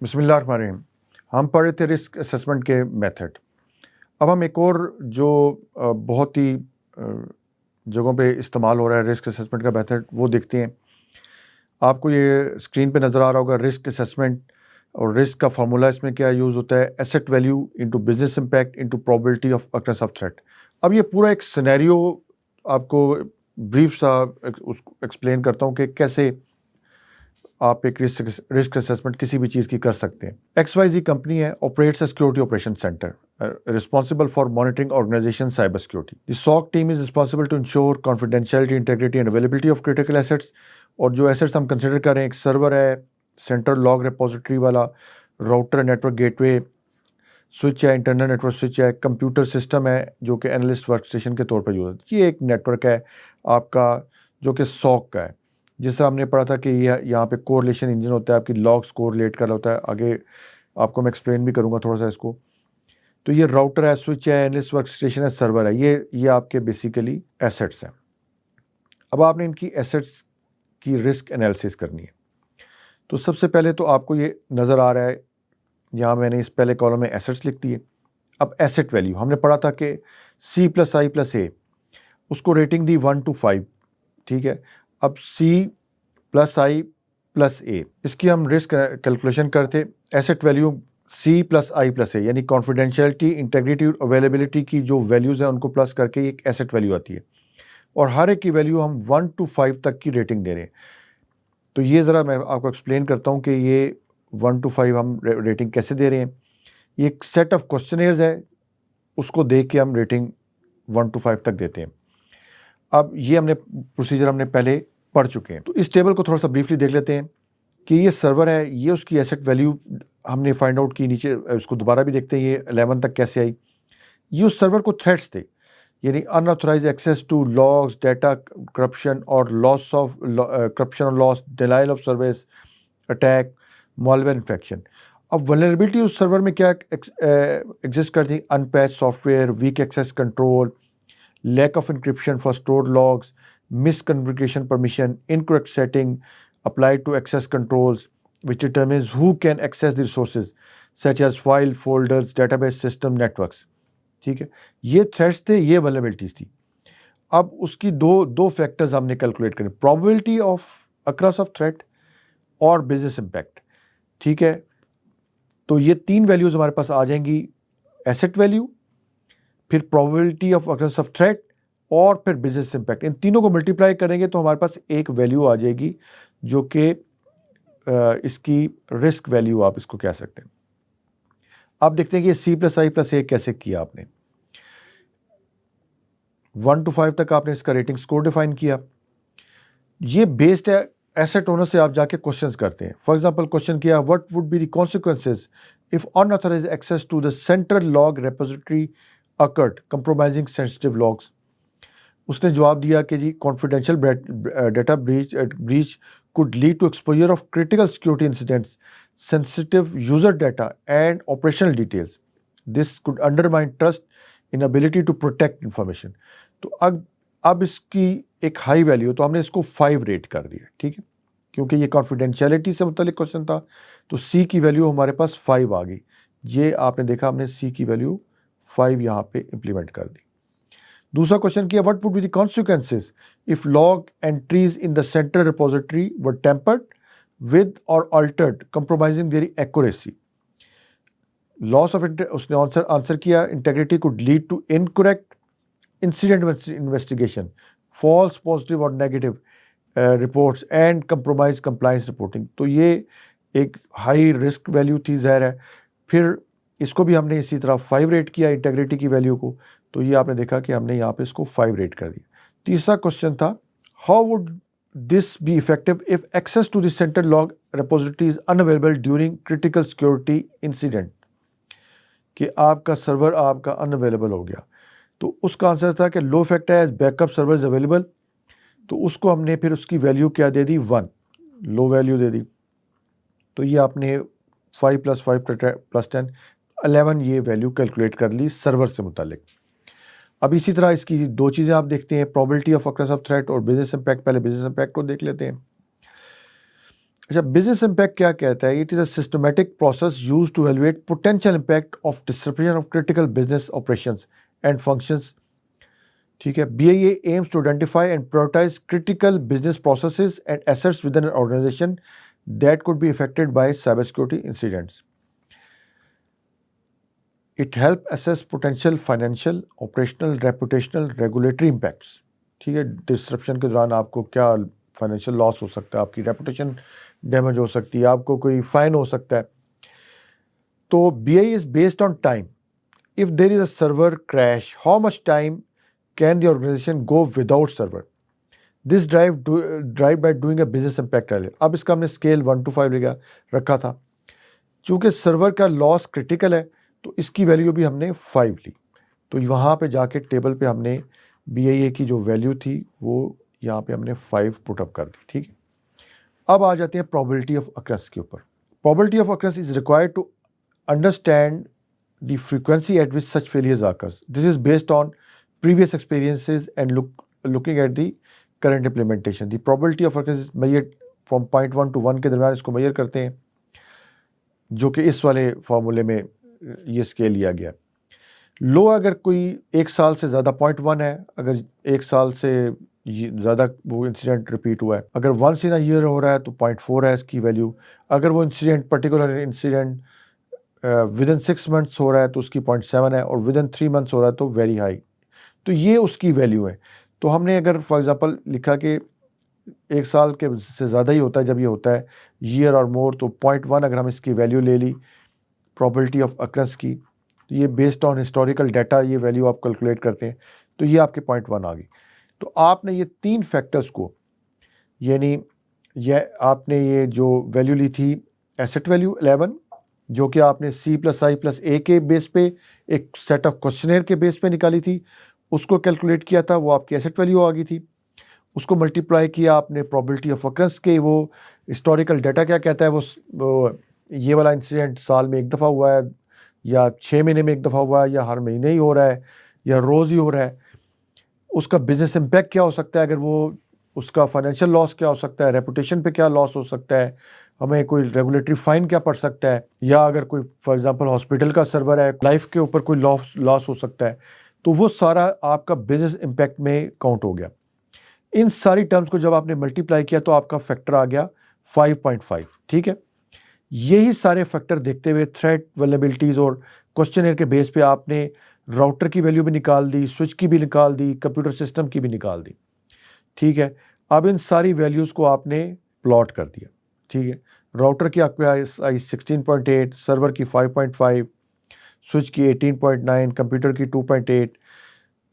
बिस्मिल्लाहिर्रहमानिर्रहीम। हम पढ़ रहे थे रिस्क असेसमेंट के मेथड। अब हम एक और जो बहुत ही जगहों पे इस्तेमाल हो रहा है रिस्क असेसमेंट का मेथड, वो देखते हैं। आपको ये स्क्रीन पे नज़र आ रहा होगा रिस्क असेसमेंट, और रिस्क का फार्मूला इसमें क्या यूज़ होता है, asset value into business impact into probability of occurrence of threat. अब ये पूरा एक सिनेरियो आपको ब्रीफ सा उसको एक्सप्लेन करता हूँ कि कैसे आप एक रिस्क असेसमेंट किसी भी चीज़ की कर सकते हैं। XYZ कंपनी है, operates a security operation centre responsible for monitoring organisation cyber security. The SOC team is responsible to ensure confidentiality, integrity and availability of critical assets. और जो एसेट्स हम कंसिडर कर रहे हैं, एक सर्वर है, सेंट्रल लॉग रिपोजिटरी वाला, router, network gateway, switch है, इंटरनल नेटवर्क स्विच है, कंप्यूटर सिस्टम है जो कि एनालिस्ट वर्क स्टेशन के तौर पर यूज होता है। ये एक नेटवर्क है आपका जो कि SOC का है। जिस तरह हमने पढ़ा था कि यहाँ पे कोरिलेशन इंजन होता है, आपकी लॉग्स कोरिलेट कर होता है। आगे आपको मैं एक्सप्लेन भी करूँगा थोड़ा सा इसको। तो ये राउटर है, स्विच है, एनालिस्ट वर्क स्टेशन है, सर्वर है, ये आपके बेसिकली एसेट्स हैं। अब आपने इनकी एसेट्स की रिस्क एनालिसिस करनी है। तो सबसे पहले तो आपको ये नज़र आ रहा है, यहाँ मैंने इस पहले कॉलम में एसेट्स लिख दिए। अब एसेट वैल्यू हमने पढ़ा था कि C+I+A, उसको रेटिंग दी 1 to 5, ठीक है। अब C+I+A, इसकी हम रिस्क कैलकुलेशन करते। एसेट वैल्यू C+I+A यानी कॉन्फिडेंशियलिटी, इंटेग्रिटी, अवेलेबिलिटी की जो वैल्यूज़ हैं उनको प्लस करके एक एसेट वैल्यू आती है, और हर एक की वैल्यू हम 1 to 5 तक की रेटिंग दे रहे हैं। तो ये ज़रा मैं आपको एक्सप्लेन करता हूँ कि ये 1 to 5 हम रेटिंग कैसे दे रहे हैं। ये एक सेट ऑफ क्वेश्चनेयर्स है, उसको देख के हम रेटिंग 1 to 5 तक देते हैं। अब ये हमने प्रोसीजर हमने पहले पढ़ चुके हैं। तो इस टेबल को थोड़ा सा ब्रीफली देख लेते हैं कि ये सर्वर है, ये उसकी एसेट वैल्यू हमने फाइंड आउट की। नीचे उसको दोबारा भी देखते हैं, ये 11 तक कैसे आई। ये उस सर्वर को थ्रेट्स थे, यानी unauthorised access to logs, data corruption और लॉस ऑफ करप्शन और loss, denial of service, attack, malware infection. अब वल्नरेबिलिटी उस सर्वर में क्या एग्जिस्ट करती, unpatched software, weak access control, lack of encryption for stored logs, misconfiguration permission, incorrect setting applied to access controls, which determines who can access the resources, such as file, folders, database system, networks. ठीक है, ये threats थे, ये vulnerabilities थी। अब उसकी दो factors हमने कैलकुलेट करें, probability of across of threat और बिजनेस इम्पैक्ट। ठीक है, तो ये तीन वैल्यूज हमारे पास आ जाएंगी, एसेट वैल्यू, फिर probability of occurrence of threat, और फिर बिजनेस इम्पैक्ट। इन तीनों को मल्टीप्लाई करेंगे तो हमारे पास एक वैल्यू आ जाएगी जो कि इसकी रिस्क वैल्यू आप इसको कह सकते हैं। अब देखते हैं कि C+I+A कैसे किया आपने। 1 to 5 तक आपने इसका रेटिंग स्कोर डिफाइन किया। ये बेस्ड है एसेट ओनर से आप जाके क्वेश्चंस करते हैं। फॉर एग्जांपल क्वेश्चन किया, what would be the consequences if unauthorised access to the central log repository occurred compromising sensitive logs. उसने जवाब दिया कि जी confidential data breach could lead to exposure of critical security incidents, sensitive user data and operational details. This could undermine trust in ability to protect information. तो अब इसकी एक high value, तो हमने इसको 5 रेट कर दिया, ठीक है, क्योंकि ये कॉन्फिडेंशियलिटी से मुतालिक क्वेश्चन था। तो C की वैल्यू हमारे पास 5 आ गई। ये आपने देखा, हमने C की वैल्यू 5 यहाँ पे इम्प्लीमेंट कर दी। दूसरा क्वेश्चन किया, what would be the consequences if log entries in the central repository were tampered with और altered compromising their accuracy. Loss of उसने आंसर किया, integrity could lead to incorrect incident investigation, false positive और negative reports and compromise compliance reporting. तो ये एक high risk value थी, ज़ाहिर है। फिर इसको भी हमने इसी तरह 5 रेट किया इंटेग्रिटी की वैल्यू को। तो ये आपने देखा कि हमने यहाँ पे इसको 5 रेट कर दिया। तीसरा क्वेश्चन था, how would this be effective if access to the central log repository is unavailable during critical security incident, कि आपका सर्वर आपका अनअवेलेबल हो गया। तो उसका आंसर था कि लो इफेक्ट है, बैकअप सर्वर इज अवेलेबल। तो उसको हमने फिर उसकी वैल्यू क्या दे दी, 1 लो वैल्यू दे दी। तो ये आपने 5 + 5 + 10 11 ये वैल्यू कैलकुलेट कर ली सर्वर से मुतालिक। अब इसी तरह इसकी दो चीज़ें आप देखते हैं, probability of occurrence of threat और बिजनेस इम्पैक्ट। पहले बिजनेस इम्पैक्ट को देख लेते हैं। अच्छा, बिजनेस इम्पैक्ट क्या कहता है? It is a systematic process use to evaluate potential impact of disruption of critical business operations and functions. ठीक है, BIA aims to identify and prioritize critical business processes and assets within an organization that could be affected by cybersecurity incidents. It helps assess potential financial, operational, reputational, regulatory impacts. ठीक है, disruption के दौरान आपको क्या financial loss हो सकता है, आपकी रेपुटेशन डैमेज हो सकती है, आपको कोई फाइन हो सकता है। तो BIA is based on time. If there is a server crash, how much time can the organization go without server? This drive by doing a business impact analysis. अब इसका हमने स्केल 1 to 5 रखा था। चूंकि सर्वर का loss critical है तो इसकी वैल्यू भी हमने 5 ली। तो वहाँ पे जाके टेबल पे हमने BIA की जो वैल्यू थी वो यहाँ पे हमने 5 पुटअप कर दी। ठीक है, अब आ जाते हैं प्रोबेबिलिटी ऑफ अकरेंस के ऊपर। Probability of occurrence is required to understand the frequency at which such failures occurs. This is based on previous experiences and looking at the current implementation. The probability of occurrence is measured from 0.1 to 1 के दरम्यान इसको major करते हैं, जो कि इस वाले फॉर्मूले में ये स्केल लिया गया। लो अगर कोई 1 साल से ज़्यादा 0.1 है, अगर 1 साल से ज़्यादा वो इंसिडेंट रिपीट हुआ है, अगर वंस इन अ ईयर हो रहा है तो 0.4 है इसकी वैल्यू। अगर वो incident particular incident within 6 months हो रहा है तो उसकी 0.7 है, और विदिन 3 मंथ्स हो रहा है तो वेरी हाई। तो ये उसकी वैल्यू है। तो हमने अगर फॉर एग्जांपल लिखा कि 1 साल के से ज़्यादा ही होता है, जब ये होता है ईयर और मोर, तो 0.1 अगर हम इसकी वैल्यू ले ली प्रोबेबिलिटी ऑफ अकरेंस की, तो ये बेस्ड ऑन हिस्टोरिकल डाटा ये वैल्यू आप कैलकुलेट करते हैं, तो ये आपके 0.1 आ गई। तो आपने ये 3 फैक्टर्स को, यानी ये आपने ये जो वैल्यू ली थी एसेट वैल्यू 11, जो कि आपने C+I+A के बेस पे एक सेट ऑफ क्वेश्चनेयर के बेस पे निकाली थी, उसको कैलकुलेट किया था, वो आपकी एसेट वैल्यू आ गई थी। उसको मल्टीप्लाई किया आपने प्रोबेबिलिटी ऑफ अकरेंस के, वो हिस्टोरिकल डाटा क्या कहता है, वो ये वाला इंसिडेंट साल में 1 दफ़ा हुआ है या 6 महीने में 1 दफ़ा हुआ है या हर महीने ही हो रहा है या रोज़ ही हो रहा है। उसका बिजनेस इम्पैक्ट क्या हो सकता है, अगर वो उसका फाइनेंशियल लॉस क्या हो सकता है, रेपुटेशन पे क्या लॉस हो सकता है, हमें कोई रेगुलेटरी फाइन क्या पड़ सकता है, या अगर कोई फॉर एग्जांपल हॉस्पिटल का सर्वर है, लाइफ के ऊपर कोई लॉस हो सकता है, तो वो सारा आपका बिजनेस इम्पैक्ट में काउंट हो गया। इन सारी टर्म्स को जब आपने मल्टीप्लाई किया तो आपका फैक्टर आ गया 5.5। ठीक है, यही सारे फैक्टर देखते हुए थ्रेट वल्नरेबिलिटीज और क्वेश्चनर के बेस पे आपने राउटर की वैल्यू भी निकाल दी, स्विच की भी निकाल दी, कंप्यूटर सिस्टम की भी निकाल दी। ठीक है, अब इन सारी वैल्यूज़ को आपने प्लॉट कर दिया। ठीक है, राउटर की आपके आई 16.8, सर्वर की 5.5, स्विच की 18.9, कंप्यूटर की 2.8।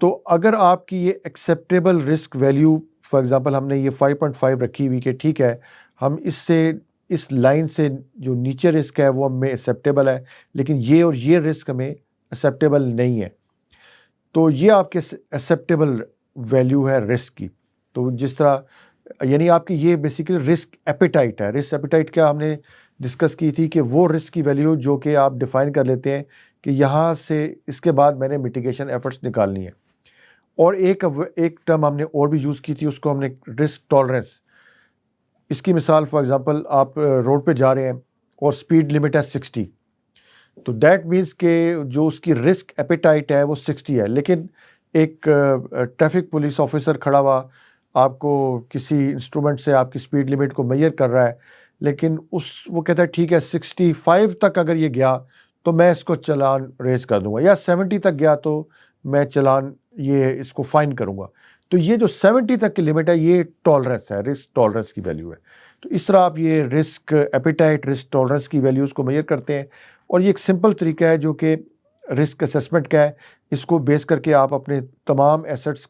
तो अगर आपकी ये acceptable risk value for example हमने ये 5.5 रखी हुई कि ठीक है, हम इससे इस लाइन से जो नीचे रिस्क है वो हमें एक्सेप्टेबल है, लेकिन ये और ये रिस्क हमें एक्सेप्टेबल नहीं है, तो ये आपके एक्सेप्टेबल वैल्यू है रिस्क की। तो जिस तरह यानी आपकी ये बेसिकली रिस्क एपेटाइट है। रिस्क एपेटाइट क्या हमने डिस्कस की थी कि वो रिस्क की वैल्यू जो कि आप डिफाइन कर लेते हैं कि यहाँ से इसके बाद मैंने मिटिगेशन एफर्ट्स निकालनी है। और एक टर्म हमने और भी यूज़ की थी, उसको हमने रिस्क टॉलरेंस। इसकी मिसाल फॉर एग्जांपल आप रोड पे जा रहे हैं और स्पीड लिमिट है 60, तो दैट मीन्स के जो उसकी रिस्क एपेटाइट है वो 60 है, लेकिन एक ट्रैफिक पुलिस ऑफिसर खड़ा हुआ आपको किसी इंस्ट्रूमेंट से आपकी स्पीड लिमिट को मेजर कर रहा है, लेकिन वो कहता है ठीक है 65 तक अगर ये गया तो मैं इसको चालान रेज कर दूंगा, या 70 तक गया तो मैं चालान ये इसको फाइन करूंगा। तो ये जो 70 तक की लिमिट है ये टॉलरेंस है, रिस्क टॉलरेंस की वैल्यू है। तो इस तरह आप ये रिस्क एपेटाइट, रिस्क टॉलरेंस की वैल्यूज़ को मेजर करते हैं, और ये एक सिंपल तरीका है जो कि रिस्क असेसमेंट का है। इसको बेस करके आप अपने तमाम एसेट्स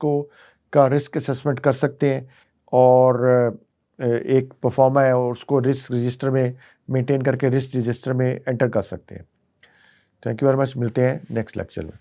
का रिस्क असेसमेंट कर सकते हैं, और एक परफॉर्मा है और उसको रिस्क रजिस्टर में मेंटेन करके रिस्क रजिस्टर में एंटर कर सकते हैं। थैंक यू वेरी मच, मिलते हैं नेक्स्ट लेक्चर में।